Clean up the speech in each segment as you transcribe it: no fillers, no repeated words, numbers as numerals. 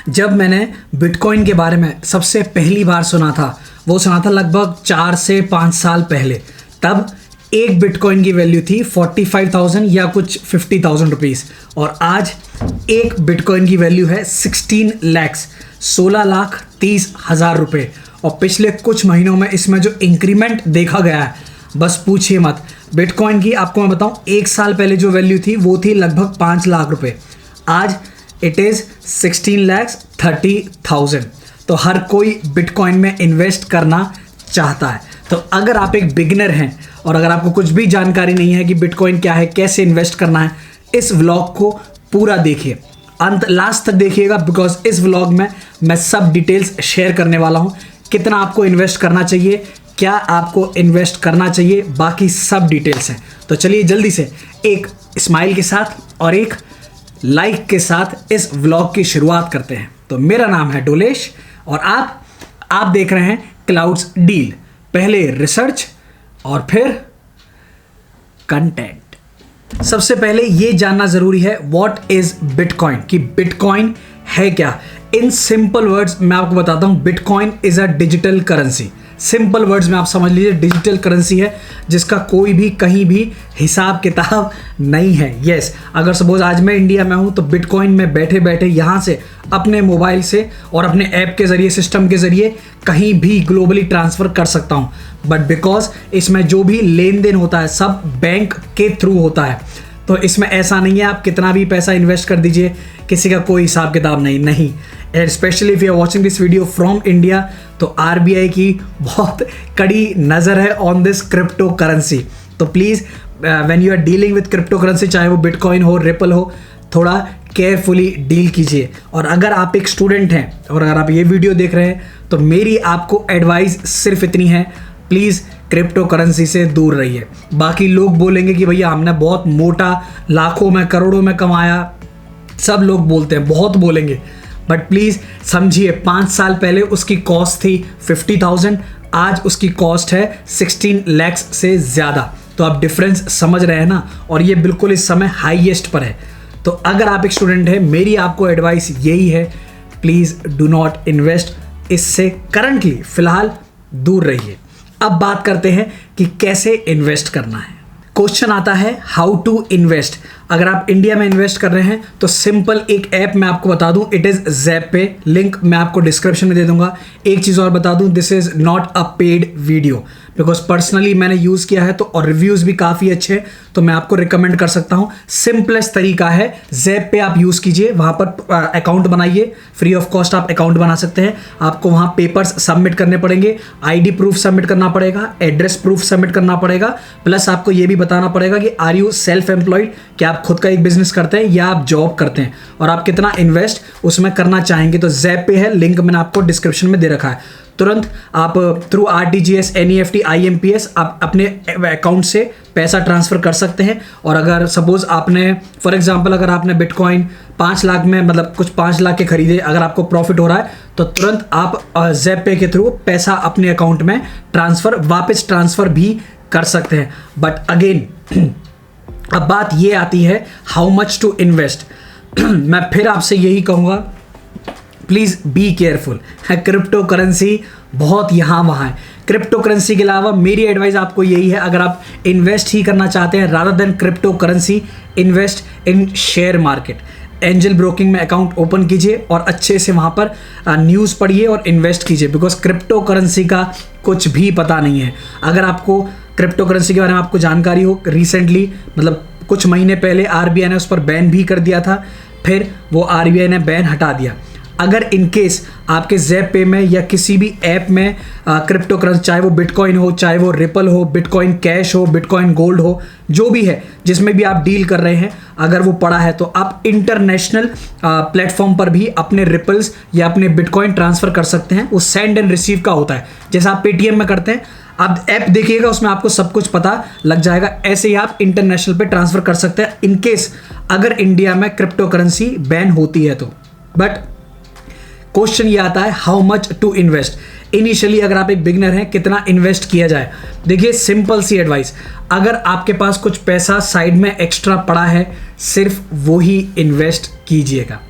जब मैंने बिटकॉइन के बारे में सबसे पहली बार सुना था, वो सुना था लगभग 4 से 5 साल पहले। तब एक बिटकॉइन की वैल्यू थी 45,000 या कुछ 50,000 रुपीज़, और आज एक बिटकॉइन की वैल्यू है 16 लैक्स, 16,30,000 रुपये। और पिछले कुछ महीनों में इसमें जो इंक्रीमेंट देखा गया है, बस पूछिए मत। बिटकॉइन की आपको मैं बताऊं, 1 साल पहले जो वैल्यू थी वो थी लगभग 5 लाख रुपए, आज इट इज़ 16,30,000। तो हर कोई बिटकॉइन में इन्वेस्ट करना चाहता है। तो अगर आप एक बिगिनर हैं और अगर आपको कुछ भी जानकारी नहीं है कि बिटकॉइन क्या है, कैसे इन्वेस्ट करना है, इस व्लॉग को पूरा देखिए, अंत लास्ट तक देखिएगा, बिकॉज इस व्लॉग में मैं सब डिटेल्स शेयर करने वाला हूँ। कितना आपको इन्वेस्ट करना चाहिए, क्या आपको इन्वेस्ट करना चाहिए, बाकी सब डिटेल्स हैं। तो चलिए जल्दी से एक स्माइल के साथ और एक लाइक के साथ इस व्लॉग की शुरुआत करते हैं। तो मेरा नाम है डोलेश और आप देख रहे हैं क्लाउड्स डील। पहले रिसर्च और फिर कंटेंट। सबसे पहले ये जानना जरूरी है व्हाट इज बिटकॉइन, कि बिटकॉइन है क्या। इन सिंपल वर्ड्स मैं आपको बताता हूं, bitcoin is a digital currency. Simple words में आप समझ लीजिए, डिजिटल करेंसी है जिसका कोई भी कहीं भी हिसाब किताब नहीं है। यस, अगर सपोज आज मैं इंडिया में हूं तो बिटकॉइन में बैठे बैठे यहां से अपने मोबाइल से और अपने ऐप के जरिए, सिस्टम के जरिए कहीं भी ग्लोबली ट्रांसफर कर सकता हूं। बट बिकॉज इसमें जो भी लेन देन होता है सब बैंक के थ्रू होता है, तो इसमें ऐसा नहीं है आप कितना भी पैसा इन्वेस्ट कर दीजिए, किसी का कोई हिसाब किताब नहीं। And specially if you are watching this video from India, तो आरबीआई की बहुत कड़ी नज़र है ऑन दिस क्रिप्टो करेंसी। तो please when you are dealing with crypto currency, चाहे वो बिटकॉइन हो, रिपल हो, थोड़ा केयरफुली डील कीजिए। और अगर आप एक स्टूडेंट हैं और अगर आप ये वीडियो देख रहे हैं, तो मेरी आपको एडवाइस सिर्फ इतनी है, प्लीज़ क्रिप्टो करेंसी से दूर रहिए। बाकी लोग बोलेंगे कि भैया हमने बहुत मोटा लाखों में करोड़ों में कमाया, सब लोग बोलते हैं, बहुत बोलेंगे, बट प्लीज़ समझिए 5 साल पहले उसकी कॉस्ट थी 50,000, आज उसकी कॉस्ट है 16 लैक्स से ज़्यादा। तो आप डिफरेंस समझ रहे हैं ना, और ये बिल्कुल इस समय हाईएस्ट पर है। तो अगर आप एक स्टूडेंट हैं, मेरी आपको एडवाइस यही है, प्लीज़ डू नॉट इन्वेस्ट, इससे करंटली फ़िलहाल दूर रहिए। अब बात करते हैं कि कैसे इन्वेस्ट करना है। क्वेश्चन आता है हाउ टू इन्वेस्ट। अगर आप इंडिया में इन्वेस्ट कर रहे हैं तो सिंपल एक ऐप मैं आपको बता दूं, इट इज़ ज़ैप पे, लिंक मैं आपको डिस्क्रिप्शन में दे दूंगा। एक चीज़ और बता दूं, this is not a paid video, because personally मैंने यूज़ किया है तो, और रिव्यूज़ भी काफ़ी अच्छे हैं, तो मैं आपको रिकमेंड कर सकता हूँ। सिंपलेस्ट तरीका है, ज़ैप पे आप यूज़ कीजिए, वहाँ पर अकाउंट बनाइए, फ्री ऑफ कॉस्ट आप अकाउंट बना सकते हैं। आपको वहाँ पेपर्स सबमिट करने पड़ेंगे, आईडी प्रूफ सबमिट करना पड़ेगा, एड्रेस प्रूफ सबमिट करना पड़ेगा, प्लस आपको ये भी बताना पड़ेगा कि आर यू सेल्फ एम्प्लॉयड, क्या आप खुद का एक बिजनेस करते हैं या आप जॉब करते हैं, और आप कितना इन्वेस्ट उसमें करना चाहेंगे। तो ज़ैप पे है, लिंक मैंने आपको डिस्क्रिप्शन में दे रखा है। तुरंत आप थ्रू RTGS, NEFT, IMPS आप अपने अकाउंट से पैसा ट्रांसफ़र कर सकते हैं। और अगर सपोज आपने फॉर एग्जांपल अगर आपने बिटकॉइन 5 लाख में, मतलब कुछ 5 लाख के खरीदे, अगर आपको प्रॉफिट हो रहा है तो तुरंत आप ज़ैप पे के थ्रू पैसा अपने अकाउंट में वापस ट्रांसफ़र भी कर सकते हैं। बट अगेन अब बात ये आती है हाउ मच टू इन्वेस्ट। मैं फिर आपसे यही कहूँगा, प्लीज़ बी केयरफुल है। क्रिप्टो करेंसी बहुत यहाँ वहाँ है। क्रिप्टो करेंसी के अलावा मेरी एडवाइस आपको यही है, अगर आप इन्वेस्ट ही करना चाहते हैं rather than crypto currency, invest in share market. Angel broking में अकाउंट ओपन कीजिए और अच्छे से वहाँ पर न्यूज़ पढ़िए और इन्वेस्ट कीजिए, बिकॉज क्रिप्टो करेंसी का कुछ भी पता नहीं है। अगर आपको क्रिप्टो करेंसी के बारे में आपको जानकारी हो, रिसेंटली मतलब कुछ महीने पहले आरबीआई ने उस पर बैन भी कर दिया था, फिर वो आरबीआई ने बैन हटा दिया। अगर इन केस आपके ज़ैप पे में या किसी भी ऐप में क्रिप्टो करेंसी, चाहे वो बिटकॉइन हो, चाहे वो रिपल हो, बिटकॉइन कैश हो, बिटकॉइन गोल्ड हो, जो भी है जिसमें भी आप डील कर रहे हैं, अगर वो पड़ा है तो आप इंटरनेशनल प्लेटफॉर्म पर भी अपने रिपल्स या अपने बिटकॉइन ट्रांसफ़र कर सकते हैं। वो सेंड एंड रिसीव का होता है, जैसा आप पेटीएम में करते हैं। आप ऐप देखिएगा, उसमें आपको सब कुछ पता लग जाएगा। ऐसे ही आप इंटरनेशनल पे ट्रांसफ़र कर सकते हैं इन केस अगर इंडिया में क्रिप्टो करेंसी बैन होती है तो। बट क्वेश्चन ये आता है how much to invest. Initially अगर आप एक बिगनर हैं, कितना इन्वेस्ट किया जाए। देखिए सिंपल सी एडवाइस, अगर आपके पास कुछ पैसा साइड में एक्स्ट्रा पड़ा है, सिर्फ वो ही इन्वेस्ट कीजिएगा।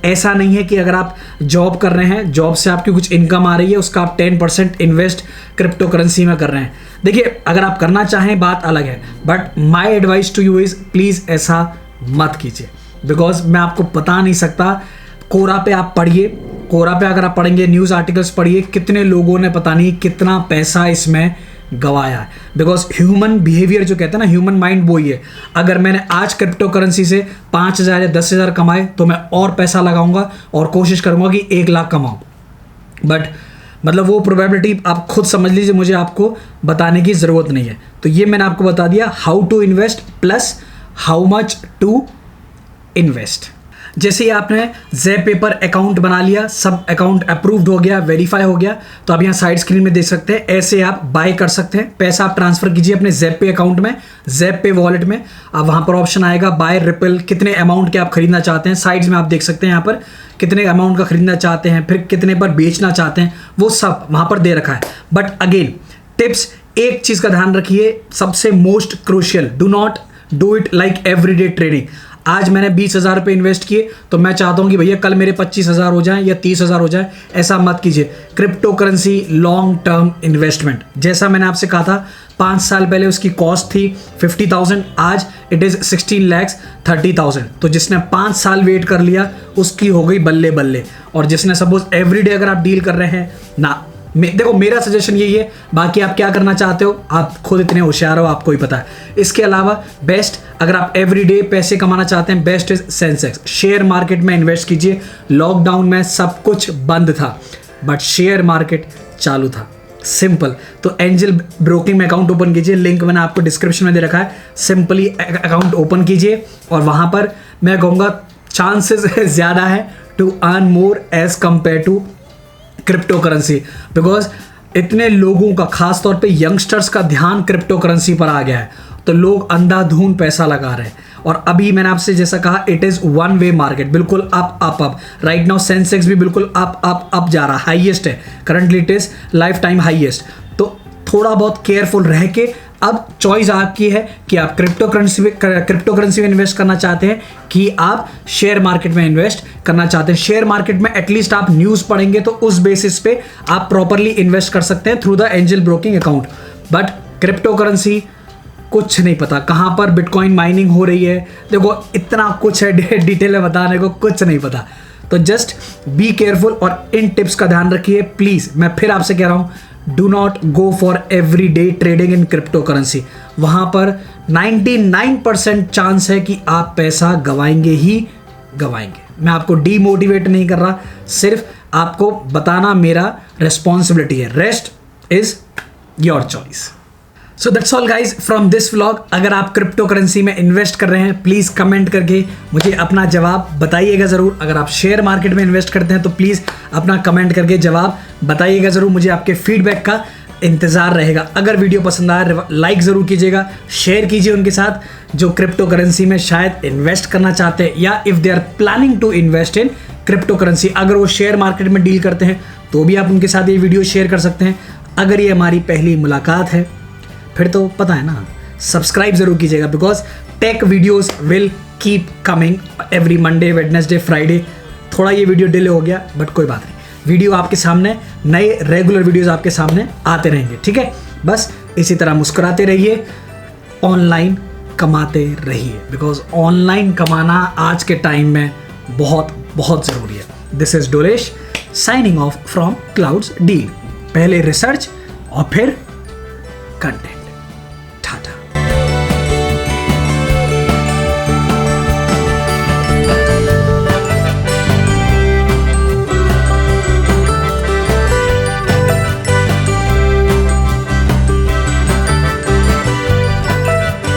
ऐसा नहीं है कि अगर आप जॉब कर रहे हैं, जॉब से आपकी कुछ इनकम आ रही है, उसका आप 10% इन्वेस्ट क्रिप्टो करेंसी में कर रहे हैं। देखिए, अगर आप करना चाहें बात अलग है, but my advice to you is please ऐसा मत कीजिए, बिकॉज मैं आपको बता नहीं सकता। कोरा पे आप पढ़िए, कोरा पे अगर आप पढ़ेंगे, न्यूज़ आर्टिकल्स पढ़िए, कितने लोगों ने पता नहीं कितना पैसा इसमें गवाया है। बिकॉज ह्यूमन बिहेवियर जो कहते हैं ना, ह्यूमन माइंड वही है। अगर मैंने आज क्रिप्टो करेंसी से 5,000 या 10,000 कमाए तो मैं और पैसा लगाऊंगा और कोशिश करूंगा कि 1 लाख कमाऊं। बट मतलब वो प्रोबेबिलिटी आप खुद समझ लीजिए, मुझे आपको बताने की ज़रूरत नहीं है। तो ये मैंने आपको बता दिया, how to invest plus how much to invest. जैसे ही आपने ज़ेप पेपर अकाउंट बना लिया, सब अकाउंट अप्रूव्ड हो गया, वेरीफाई हो गया, तो आप यहाँ साइड स्क्रीन में देख सकते हैं, ऐसे आप बाय कर सकते हैं। पैसा आप ट्रांसफर कीजिए अपने ज़ेप पे अकाउंट में, ज़ेप पे वॉलेट में। अब वहाँ पर ऑप्शन आएगा बाय रिपल, कितने अमाउंट के आप खरीदना चाहते हैं। साइड्स में आप देख सकते हैं यहाँ पर कितने अमाउंट का खरीदना चाहते हैं, फिर कितने पर बेचना चाहते हैं, वो सब वहाँ पर दे रखा है। बट अगेन टिप्स, एक चीज़ का ध्यान रखिए, सबसे most crucial, do not do it like everyday trading. आज मैंने 20,000 रुपये इन्वेस्ट किए तो मैं चाहता हूं कि भैया कल मेरे 25,000 हो जाएं या 30,000 हो जाए, ऐसा मत कीजिए। Crypto currency long term investment, जैसा मैंने आपसे कहा था 5 साल पहले उसकी कॉस्ट थी 50,000, आज इट इज़ 16,30,000। तो जिसने 5 साल वेट कर लिया उसकी हो गई बल्ले बल्ले। और जिसने सपोज एवरीडे अगर आप डील कर रहे हैं ना, देखो मेरा सजेशन यही है, बाकी आप क्या करना चाहते हो आप खुद इतने होशियार हो, आपको ही पता है। इसके अलावा बेस्ट, अगर आप एवरीडे पैसे कमाना चाहते हैं, best is Sensex. Share market में इन्वेस्ट कीजिए। लॉकडाउन में सब कुछ बंद था बट शेयर मार्केट चालू था, सिंपल। तो एंजल ब्रोकिंग में अकाउंट ओपन कीजिए, लिंक मैंने आपको डिस्क्रिप्शन में दे रखा है। सिंपली अकाउंट ओपन कीजिए और वहाँ पर मैं कहूँगा चांसेस ज़्यादा है to earn more as compare to crypto currency. Because इतने लोगों का, खास तौर पे यंगस्टर्स का ध्यान क्रिप्टो करेंसी पर आ गया है, तो लोग अंधाधुंध पैसा लगा रहे हैं। और अभी मैंने आपसे जैसा कहा, it is one way market, बिल्कुल up up up. Right now Sensex भी बिल्कुल अप अप अप जा रहा, हाईएस्ट है currently, it is lifetime highest. तो थोड़ा बहुत केयरफुल रह के, अब चॉइस आपकी है कि आप क्रिप्टो करेंसी में इन्वेस्ट करना चाहते हैं कि आप शेयर मार्केट में इन्वेस्ट करना चाहते हैं। शेयर मार्केट में एटलीस्ट आप न्यूज़ पढ़ेंगे तो उस बेसिस पे आप प्रॉपरली इन्वेस्ट कर सकते हैं through the angel broking account. But crypto currency कुछ नहीं पता कहाँ पर बिटकॉइन माइनिंग हो रही है, देखो इतना कुछ है डिटेल में बताने को, कुछ नहीं पता। तो जस्ट बी केयरफुल और इन टिप्स का ध्यान रखिए प्लीज़। मैं फिर आपसे कह रहा हूँ, do not go for every day trading in crypto currency. वहाँ पर 99% चांस है कि आप पैसा गवाएंगे ही गवाएंगे। मैं आपको डीमोटिवेट नहीं कर रहा, सिर्फ आपको बताना मेरा रिस्पॉन्सिबिलिटी है। Rest is your choice. So that's all guys from this vlog. अगर आप क्रिप्टो करेंसी में इन्वेस्ट कर रहे हैं, प्लीज़ कमेंट करके मुझे अपना जवाब बताइएगा ज़रूर। अगर आप शेयर मार्केट में इन्वेस्ट करते हैं तो प्लीज़ अपना कमेंट करके जवाब बताइएगा ज़रूर। मुझे आपके फीडबैक का इंतज़ार रहेगा। अगर वीडियो पसंद आए लाइक ज़रूर कीजिएगा, शेयर कीजिए उनके साथ जो क्रिप्टो करेंसी में शायद इन्वेस्ट करना चाहते हैं, या if they are planning to invest in crypto currency. अगर वो शेयर मार्केट में डील करते हैं तो भी आप उनके साथ ये वीडियो शेयर कर सकते हैं। अगर ये हमारी पहली मुलाकात है फिर तो पता है ना, सब्सक्राइब जरूर कीजिएगा, because take videos will keep coming every Monday, Wednesday, Friday. थोड़ा ये वीडियो डिले हो गया बट कोई बात नहीं, वीडियो आपके सामने, नए रेगुलर वीडियोस आपके सामने आते रहेंगे, ठीक है। बस इसी तरह मुस्कुराते रहिए, ऑनलाइन कमाते रहिए, बिकॉज ऑनलाइन कमाना आज के टाइम में बहुत बहुत ज़रूरी है। This is Dolesh signing off from clouds deal. पहले रिसर्च और फिर कंटेंट।